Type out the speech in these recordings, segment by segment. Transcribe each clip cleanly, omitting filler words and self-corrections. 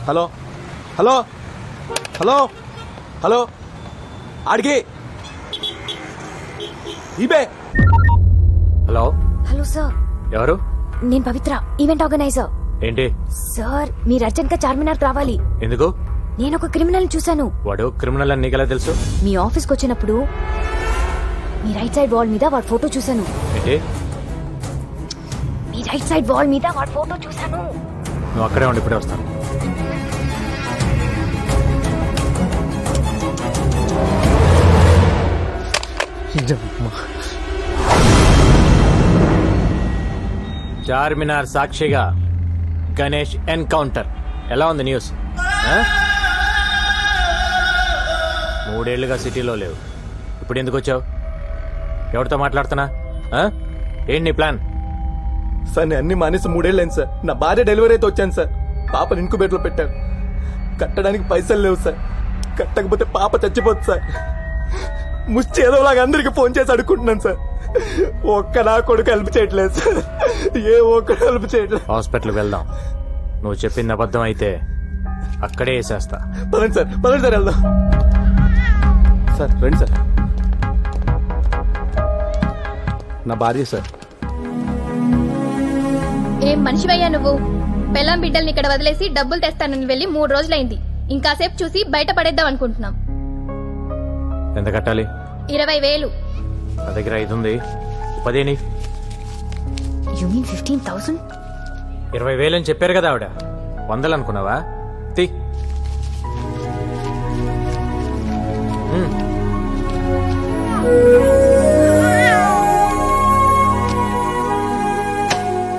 Hello hello hello hello ఆడికి ఇబే. Hello hello sir. ఎవరు? నేను పవిత్ర, ఈవెంట్ ఆర్గనైజర్. ఏంటి సార్ మీరు అర్జెంట్ గా చార్మినార్ రావాలి. ఎందుకు? నేను ఒక క్రిమినల్ చూశాను. వాడు క్రిమినల్ అని నీకెలా తెలుసు? మీ ఆఫీస్కి వచ్చినప్పుడు మీ రైట్ సైడ్ వాల్ మీద వాడి ఫోటో చూశాను. ఏంటి? మీ రైట్ సైడ్ వాల్ మీద వాడి ఫోటో చూశాను. నువ్వు అక్కడే ఉండి ఇప్పుడే వస్తాను. చార్మినార్ సాక్షిగా గణేష్ ఎన్కౌంటర్. ఎలా ఉంది న్యూస్? 3 ఏళ్లుగా సిటీలో లేవు, ఇప్పుడు ఎందుకు వచ్చావు? ఎవరితో మాట్లాడుతున్నా? ఏంటి నీ ప్లాన్? సార్ నేను అన్ని మానేసి 3 ఏళ్ళు అయింది సార్. నా భార్య డెలివరీ అయితే వచ్చాను సార్. పాపని ఇంకుబేట్లో పెట్టారు. కట్టడానికి పైసలు లేవు సార్. కట్టకపోతే పాప చచ్చిపోతుంది సార్. ముష్టి ఏదోలాగా అందరికి ఫోన్ చేసి అడుక్కుంటున్నాను సార్. ఒక్క నా కొడుకు హెల్ప్ చేయట్లేదు సార్. ఏ ఒక్కడు హెల్ప్ చేయట్లేదు. హాస్పిటల్కి వెళ్దాం. నువ్వు చెప్పింది అబద్ధం అయితే అక్కడే వేసేస్తా. పదండి సార్, పదండి సార్, వెళ్దాం సార్. రండి సార్. నా భార్య సార్. ఏం మనిషివయ్యా నువ్వు? పెళ్ళాం బిడ్డల్ని ఇక్కడ వదిలేసి డబ్బులు తెస్తానని వెళ్ళి 3 రోజులైంది. ఇంకాసేపు చూసి బయట పడేద్దాం అనుకుంటున్నాం. ఎంత కట్టాలి? 20,000. నా దగ్గర 5 ఉంది. 10 యు మీన్ 15,000? 20,000 అని చెప్పారు కదా ఆవిడ. 100 అనుకున్నావా? తీ.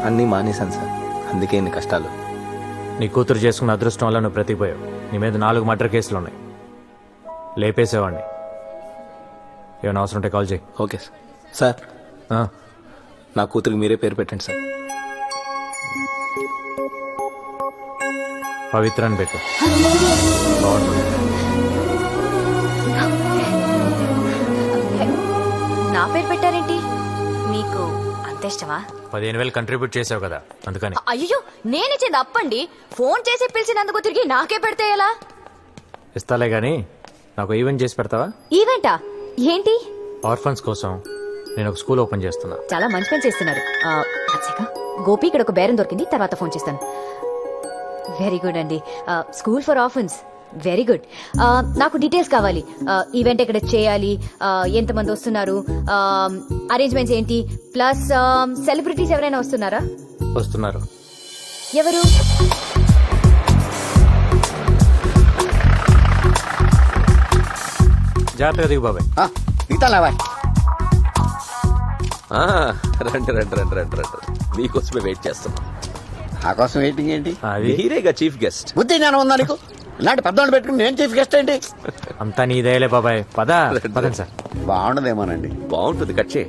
అన్నీ మానేశాను సార్, అందుకే ఇన్ని కష్టాలు. నీ కూతురు చేసుకున్న అదృష్టం వల్ల నువ్వు బ్రతికిపోయావు. నీ మీద 4 మర్డర్ కేసులు ఉన్నాయి. లేపేసేవాడిని. ఏమైనా అవసరం ఉంటే కాల్ చేయి. Okay sir. సార్ నా కూతురికి మీరే పేరు పెట్టండి సార్. పవిత్ర అని పెట్టు. నా పేరు పెట్టారేంటి? మీకు అంత ఇష్టమా? 15,000 కంట్రిబ్యూట్ చేసావు కదా, అందుకని. అయ్యో నేనిచ్చింది అప్పండి. ఫోన్ చేసి పిలిచినందుకు తిరిగి నాకే పెడితే ఎలా? ఇస్తాలే గానీ నాకు ఈవెంట్ చేసి పెడతావా? ఈవెంటా? ఏంటి? ఆర్ఫన్స్ కోసం నేను ఒక స్కూల్ ఓపెన్ చేస్తున్నా. చాలా మంచి పని చేస్తున్నారు. గోపి ఇక్కడ ఒక బేరం దొరికింది, తర్వాత ఫోన్ చేస్తాను. వెరీ గుడ్ అండి. School for orphans, very good. నాకు డీటెయిల్స్ కావాలి. ఈవెంట్ ఎక్కడ చేయాలి, ఎంతమంది వస్తున్నారు, అరేంజ్మెంట్స్ ఏంటి, ప్లస్ సెలబ్రిటీస్ ఎవరైనా వస్తున్నారా? వస్తున్నారు. ఎవరు? జాగ్రత్తగా దిగు బాబాయ్. రండి రండి రండి రండి రండి. మీకోసమే వెయిట్ చేస్తున్నాం. నా కోసం వెయిటింగ్ ఏంటి? మీరేగా చీఫ్ గెస్ట్. బుద్ధి జ్ఞానం ఉందా నీకు? ఇలాంటి పెద్దవాళ్ళు పెట్టుకుని నేను చీఫ్ గెస్ట్ ఏంటి? అంతా నీ దయలే బాబాయ్. పదండి సార్. బాగుండదేమోనండి. బాగుంటుంది, కట్ చేయి.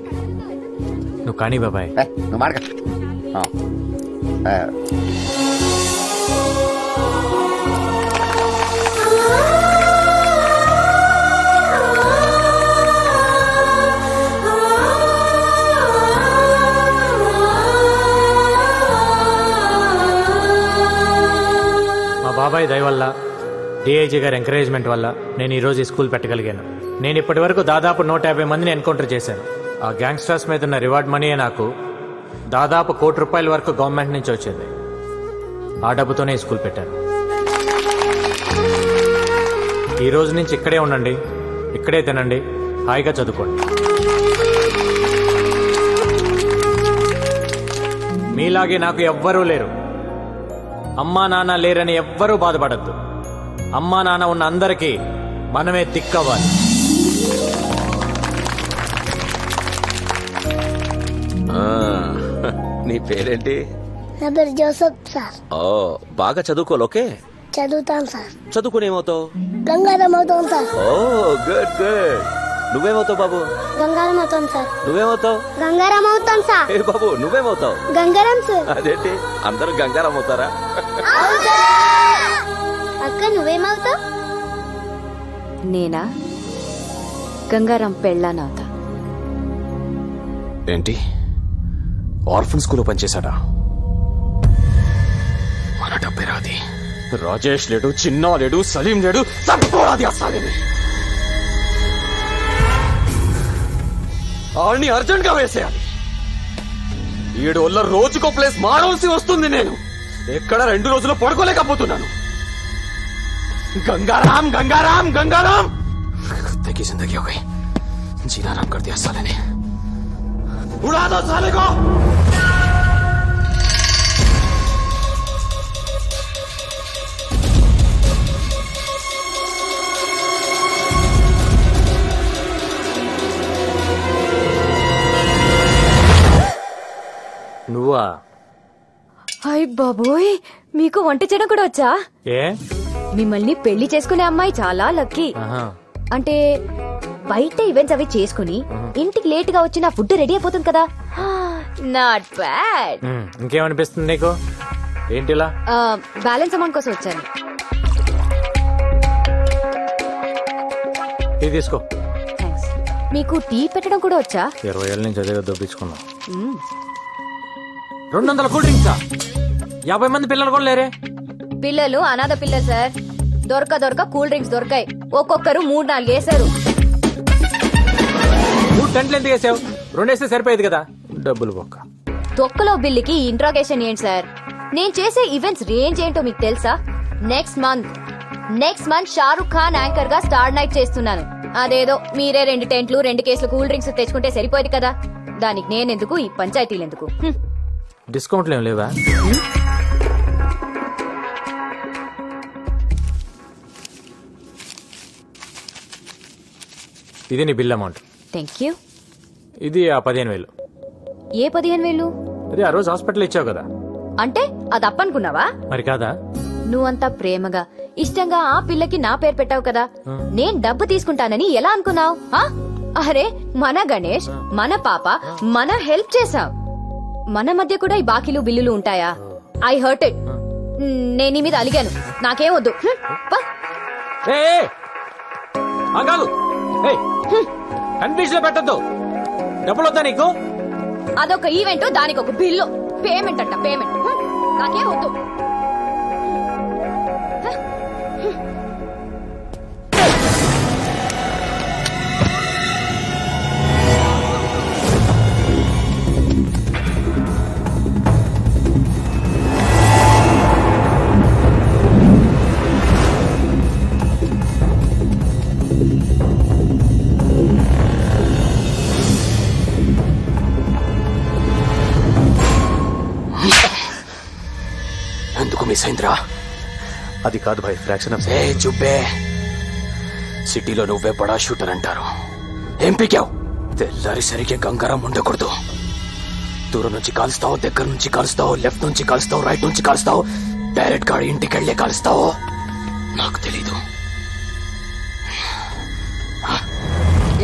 నువ్వు కానీ బాబాయ్. నువ్వు మాడక. బాబాయ్ దయ వల్ల, డిఐజీ గారి ఎంకరేజ్మెంట్ వల్ల నేను ఈరోజు ఈ స్కూల్ పెట్టగలిగాను. నేను ఇప్పటి వరకు దాదాపు 150 మందిని ఎన్కౌంటర్ చేశాను. ఆ గ్యాంగ్స్టర్స్ మీద ఉన్న రివార్డ్ మనీయే నాకు దాదాపు ₹1 కోటి వరకు గవర్నమెంట్ నుంచి వచ్చింది. ఆ డబ్బుతోనే ఈ స్కూల్ పెట్టాను. ఈ రోజు నుంచి ఇక్కడే ఉండండి, ఇక్కడే తినండి, హాయిగా చదువుకోండి. మీలాగే నాకు ఎవ్వరూ లేరు. అమ్మా నాన్న లేరని ఎవ్వరూ బాధపడద్దు. అమ్మా నాన్న ఉన్న అందరికీ మనమే దిక్కవ్వాలి. నీ పేరేంటి? నా పేరు జోసఫ్ సార్. ఓ, బాగా చదువుకోవాలి. ఓకే, చదువుతాను సార్. చదువుకుని ఏమవుతావు? గంగారం అవుతాను సార్. ఓ గుడ్ గుడ్. నువ్వేమవుతావు బాబు? గంగారం అవుతాను సార్. నువ్వేమవుతావు? గంగారం అవుతాను సార్. ఏ బాబు, నువ్వేమవుతావు? గంగారం సార్. అదేంటి అందరూ గంగారం అవుతారా? అక్క నువ్వేమవుతావు? నేనా? గంగారం పెళ్ళానవుతా. ఏంటి, ఆర్ఫన్ స్కూల్లో పనిచేశాడా? మన డబ్బే రాది. రాజేష్ లేడు, చిన్నా లేడు, సలీం లేడు, చంపుకోరాది అసలేని. ఆడిని అర్జెంట్ గా వేసేయాలి. 7 వల్ల రోజుకో ప్లేస్ మారవలసి వస్తుంది. నేను ఎక్కడ 2 రోజులు పడుకోలేకపోతున్నాను. गंगाराम गंगाराम गंगाराम कुत्ते की जिंदगी हो गई. जीना आराम कर दिया साले ने. उड़ा दो साले को. నువ్వా? హాయ్ బాబోయ్, మీకు వంట చేయడం కూడా వచ్చా? ఏ మిమ్మల్ని పెళ్లి చేసుకునే అమ్మాయి చాలా లక్కీ. ఆహా. అంటే బయట ఈవెంట్స్ అవి చేసుకుని ఇంటికి లేట్ గా వచ్చి నా ఫుడ్ రెడీ అయిపోతుంది కదా. Not bad. ఇంకేమనిపిస్తుంది నీకు? ఏంటిలా? బ్యాలెన్స్ అమౌంట్ కోసం వచ్చాను. ఇది తీసుకో. థ్యాంక్స్. మీకు టీ పెట్టడం కూడా వచ్చా? 20 ఏళ్ళ నుంచి అదే దొబ్బించుకున్నాం. 200 కూల్ డ్రింక్సా? 50 మంది పిల్లలు కూడా లేరే. పిల్లలు అనాథ పిల్లలు సార్. దొరక కూల్ డ్రింక్స్ దొరకాయి. ఒక్కొక్కరు 3-4 వేసారు. నువ్వు టెంట్లు ఎందుకు వేసావు? 2 వేస్తే సరిపోయేది కదా. డబ్బులు బొక్క. తొక్కలో బిల్లుకి ఇంట్రాగేషన్ ఏంటి సార్? నేను చేసే ఈవెంట్స్ రేంజ్ ఏంటో మీకు తెలుసా? Next month Shahrukh Khan anchor గా స్టార్ నైట్ చేస్తున్నాను. అదేదో మీరే 2 టెంట్లు 2 కేసులు కూల్ డ్రింక్స్ తెచ్చుకుంటే సరిపోయేది కదా. దానికి నేనెందుకు, ఈ పంచాయతీలు ఎందుకు? డిస్కౌంట్లు ఏం లేవా? ఇది నీ బిల్ అమౌంట్. Thank you. ఇది ఆ 15,000. ఏ 15,000? అది ఆ రోజు హాస్పిటల్ ఇచ్చావు కదా. అంటే అది అప్పనుకున్నావా? మరి కాదా? నువ్వంతా ప్రేమగా ఇష్టంగా ఆ పిల్లకి నా పేరు పెట్టావు కదా. నేను డబ్బు తీసుకుంటానని ఎలా అనుకున్నావు? అరే మన గణేష్, మన పాప, మన హెల్ప్ చేసాం. మన మధ్య కూడా ఈ బాకీలు బిల్లులు ఉంటాయా? I hurt it. నేను నీ మీద అలిగాను. నాకేం వద్దు. కన్ఫ్యూజన్ లో పెట్టద్దు. డబ్బులు వద్దా నీకు? అదొక ఈవెంట్, దానికి ఒక బిల్లు. పేమెంట్ అంట పేమెంట్. నాకేం వద్దు. ఎందుకు మిస్ అయిందిరా? అది కాదు భాయ్, ఫ్రాక్షన్ ఆఫ్ చుబ్బే. సిటీలో నువ్వే బడా షూటర్ అంటారు. ఏం పీకావు? తెల్లారి సరిగ్గా గంగారాం ఉండకూడదు. దూరం నుంచి కాలుస్తావు, దగ్గర నుంచి కాలుస్తావు, లెఫ్ట్ నుంచి కాలుస్తావు, రైట్ నుంచి కాలుస్తావు, డైరెక్ట్ గా ఇంటికి వెళ్లే కాలుస్తావు. నాకు తెలీదు.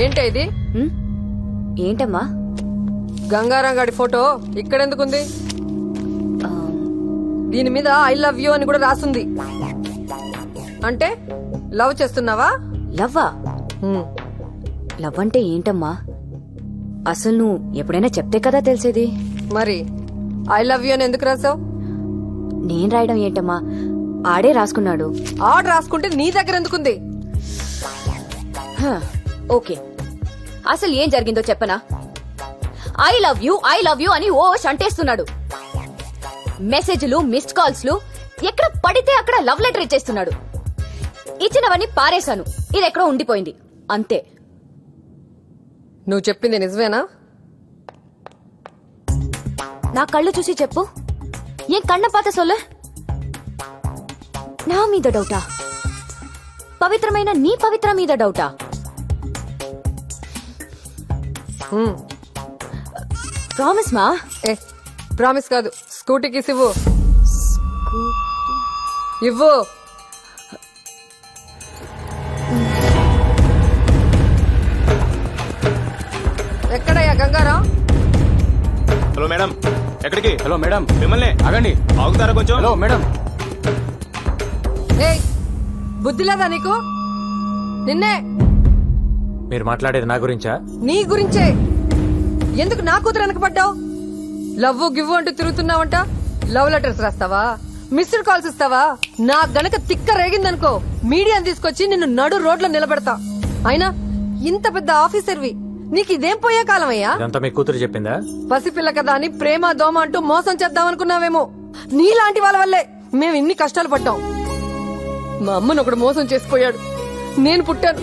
ఏంటా ఇది? ఏంటమ్మా? గంగారాం గారి ఫోటో ఇక్కడెందుకుంది? దీని మీద ఐ లవ్ యూ అని కూడా రాసుంది. అంటే లవ్ చేస్తున్నావా? లవ్వా? లవ్ అంటే ఏంటమ్మా? అసలు నువ్వు ఎప్పుడైనా చెప్తే కదా తెలిసేది. మరి ఐ లవ్ యూ అని ఎందుకు రాసావు? నేను రాయడం ఏంటమ్మా, ఆడే రాసుకున్నాడు. ఆర్డర్ రాసుకుంటే నీ దగ్గర ఎందుకుంది? ఓకే, అసలు ఏం జరిగిందో చెప్పనా? ఐ లవ్ యూ అని ఓ అంటేస్తున్నాడు. మెసేజ్లు, మిస్డ్ కాల్స్లు, ఎక్కడ పడితే అక్కడ లవ్ లెటర్ ఇచ్చేస్తున్నాడు. ఇచ్చినవన్నీ పారేశాను. ఇది ఎక్కడో ఉండిపోయింది అంతే. నువ్వు చెప్పింది నిజమేనా? నా కళ్ళు చూసి చెప్పు. ఏం కన్న పాత సొల్ల? నా మీద డౌటా? పవిత్రమైన నీ పవిత్ర మీద డౌటా? ప్రామిస్ మా? ప్రామిస్ కాదు, స్కూటీకి ఇవ్వు. ఇవ్వు. ఎక్కడయ్యా గంగారాం? హలో మేడం, ఎక్కడికి? హలో మేడం, మిమ్మల్ని ఆగండి. ఆగుతారా కొంచెం? Hello madam. ఏయ్, బుద్ధి లేదా నీకు? నిన్నే. మీరు మాట్లాడేది నా గురించా? నీ గురించే. ఎందుకు నా కూతురు వెనకపడ్డావు? లవ్ గివ్వు అంటూ తిరుగుతున్నావంట. లవ్ లెటర్స్ రాస్తావా? మిస్డ్ కాల్స్ ఇస్తావా? నా గనక తిక్క రేగిందనుకో మీడియాని తీసుకొచ్చి నిన్ను నడు రోడ్లో నిలబెడతా. అయినా ఇంత పెద్ద ఆఫీసర్వి, నీకు ఇదేం పోయే కాలం అయ్యా? ఇదంతా మీ కూతురు చెప్పిందా? పసిపిల్ల కదా అని ప్రేమ దోమ అంటూ మోసం చేద్దాం అనుకున్నావేమో. నీలాంటి వాళ్ళ వల్లే మేము ఇన్ని కష్టాలు పడ్డాం. మా అమ్మను ఒకడు మోసం చేసిపోయాడు, నేను పుట్టాను.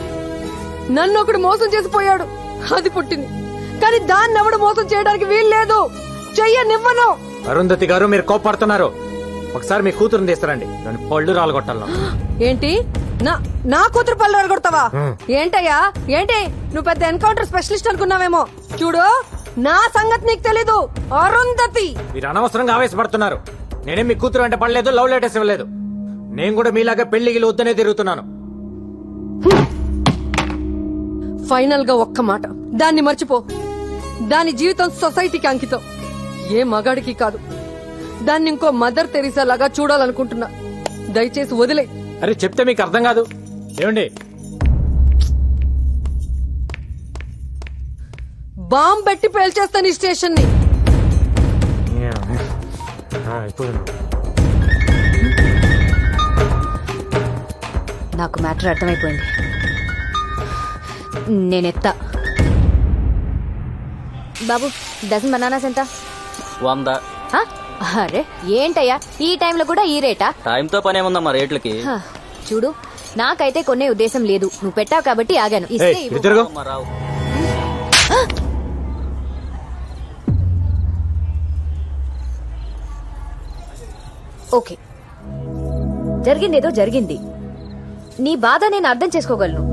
నన్ను ఒకడు మోసం చేసిపోయాడు, అది పుట్టింది. కానీ దాన్ని ఎవడు మోసం చేయడానికి వీలు లేదు, చెయ్యనివ్వను. అరుంధతి గారు, మీరు కోపడుతున్నారు. ఒకసారి మీ కూతురుని తీస్తారండి, దాని పళ్ళు రాలగొట్టాలను. ఏంటి నా కూతురు పళ్ళు రాలగొడతావా? ఏంటయ్యా ఏంటి? నువ్వు పెద్ద ఎన్కౌంటర్ స్పెషలిస్ట్ అనుకున్నావేమో. చూడు, నా సంగతి నీకు తెలీదు. అరుంధతి, మీరు అనవసరంగా ఆవేశపడుతున్నారు. నేనేం మీ కూతురు అంటే పడలేదు, లవ్ లెటర్స్ ఇవ్వలేదు. నేను కూడా మీలాగా పెళ్లికి వద్దనే తిరుగుతున్నాను. ఫైనల్ గా ఒక్క మాట, దాన్ని మర్చిపో. దాని జీవితం సొసైటీకి అంకితం, ఏ మగాడికి కాదు. దాన్ని ఇంకో మదర్ తెరీసా లాగా చూడాలనుకుంటున్నా. దయచేసి వదిలే. అరే చెప్తే మీకు అర్థం కాదు. ఏమండి, బాంబ్ పెట్టి పేల్చేస్తాను ఈ స్టేషన్ ని. నాకు మ్యాటర్ అర్థమైపోయింది. నేనెత్తా. బాబు, డజన్ బనానాస్ ఎంత? 100. అరే ఏంటయ్యా, ఈ టైంలో కూడా ఈ రేటా? టైంతో పనేముందమ్మా రేట్లకి. చూడు, నాకైతే కొనే ఉద్దేశం లేదు. నువ్వు పెట్టావు కాబట్టి ఆగాను. రావు. ఓకే, జరిగిందేదో జరిగింది. నీ బాధ నేను అర్థం చేసుకోగలను.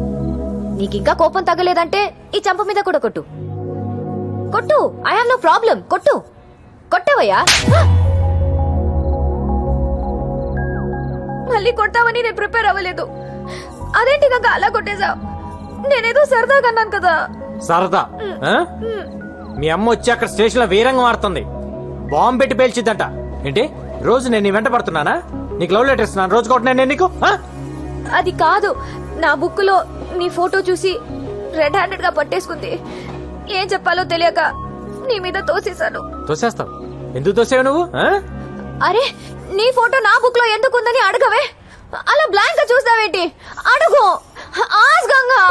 నీకింకా కోపం తగ్గలేదంటే ఈ చంప మీద కూడా కొట్టు. కొట్టు, ఐ హావ్ నో ప్రాబ్లం. కొట్టు. కొట్టవయ్యా. మళ్ళీ కొట్టావని నేను ప్రిపేర్ అవ్వలేదు. అదేంటి కనుక అలా కొట్టేశావు? నేనేదో సరదాగా అన్నాను కదా. సరదా? మీ అమ్మ వచ్చి అక్కడ స్టేషన్ లో వీరంగం ఆడుతుంది, బాంబు పెట్టి పేల్చిద్దంట. ఏంటి, రోజు నేను నీ వెంట పడుతున్నానా? నీకు లవ్ లెటర్ ఇస్తున్నాను, రోజు కొట్టినా నేను నీకు? అది కాదు, నా బుక్ లో నీ ఫోటో చూసి రెడ్ హ్యాండెడ్ గా పట్టేసుకుంది. ఏం చెప్పాలో తెలియక నీ మీద తోసేశాను. తోసేస్తావు? ఎందుకు తోసేవు నువ్వు? అరే, నీ ఫోటో నా బుక్ లో ఎందుకుందని అడగవే. అలా బ్లాంక్ గా చూస్తావేంటి? అడుగు, ఆస్గంగా.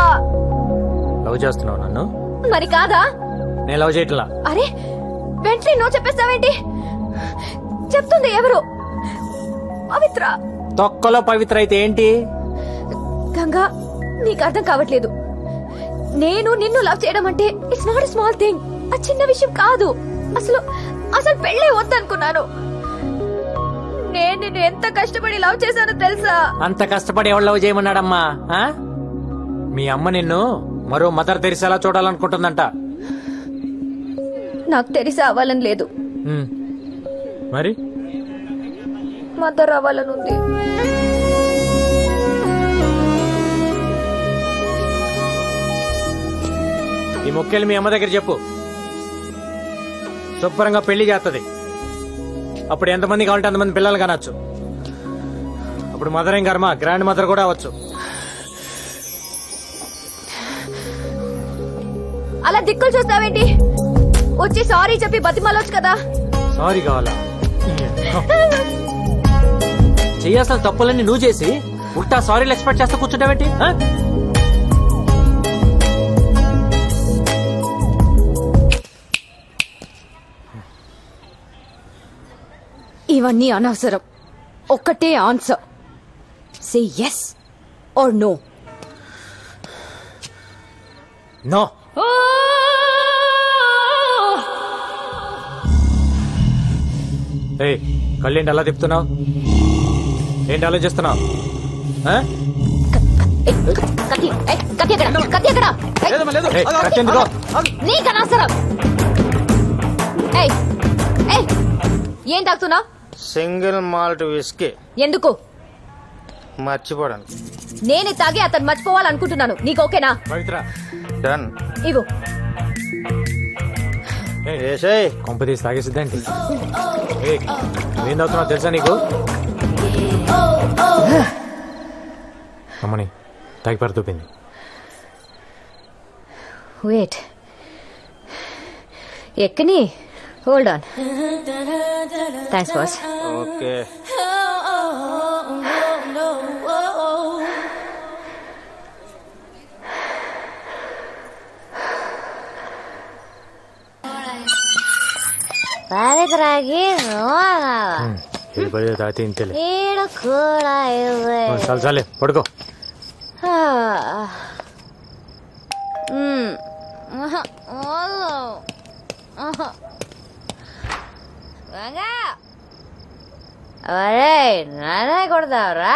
లవ్ చేస్తున్నావు నన్ను? మరి కాదా? నేను లవ్ చేయట్లా. అరే, వెంటనే నో చెప్పేస్తావేంటి? చెప్తుంది ఎవరు? పవిత్ర. తొక్కలో పవిత్ర అయితే ఏంటి? గంగా, నీకు అర్థం కావట్లేదు. నేను నిన్ను లవ్ చేయడం అంటే it's not a small thing. అది చిన్న విషయం కాదు. అసలు అసలు పెళ్ళే వద్దనుకున్నాను. నేను నిన్ను ఎంత కష్టపడి లవ్ చేశానో తెలుసా? అంత కష్టపడి ఎవరు లవ్ చేయమన్నాడమ్మా? మీ అమ్మ నిన్ను మరో మదర్ తెరిసేలా చూడాలనుకుంటుందంట. నాకు తెలిసి అవ్వాలని లేదు, మరి మదర్ అవ్వాలని ఉంది. ఈ మొక్కేలు మీ అమ్మ దగ్గర చెప్పు, శుభ్రంగా పెళ్లి చేస్తుంది. అప్పుడు ఎంతమంది కావాలంటే అంతమంది పిల్లలు కానొచ్చు. అప్పుడు మదర్ ఏం కర్మ, గ్రాండ్ మదర్ కూడా అవ్వచ్చు. అలా దిక్కులు చూస్తావేంటి? వచ్చి సారీ చెప్పి బతిమాలొచ్చు కదా. సారీ కావాలా? చెయ్యాల్సిన తప్పులన్నీ నువ్వు చేసి ఉల్టా సారీలు ఎక్స్పెక్ట్ చేస్తా కూర్చుంటావేంటి? ఇవన్నీ అనవసరం. ఒక్కటే answer, say yes or no. No. ఏయ్, కళ్ళేంటి అలా తిప్పుతున్నావు? ఏంటి ఆలోచిస్తున్నావు? నీకు అనవసరం. ఏం తాగుతున్నావు? Single malt whisky. ఎందుకు? మర్చిపోవడానికి. నేనే తాగి అతను మర్చిపోవాలనుకుంటున్నాను. నీకు ఓకేనా? పవిత్ర, డన్. ఇవ్వు. కొంపదీసి తాగేసిద్దేంటి? ఏం తాగుతున్నావు తెలుసా నీకు? అమ్మని తాగి పడుతుంది. వెయిట్, ఎక్కని. Hold on. Thanks boss. Okay. పాలకి రాగి ఇది పడి తాగితే ఇంతలే ఈడ కూడా ఇవ్వే. చాలు చాలే పడుకో. నానే కొడతావురా?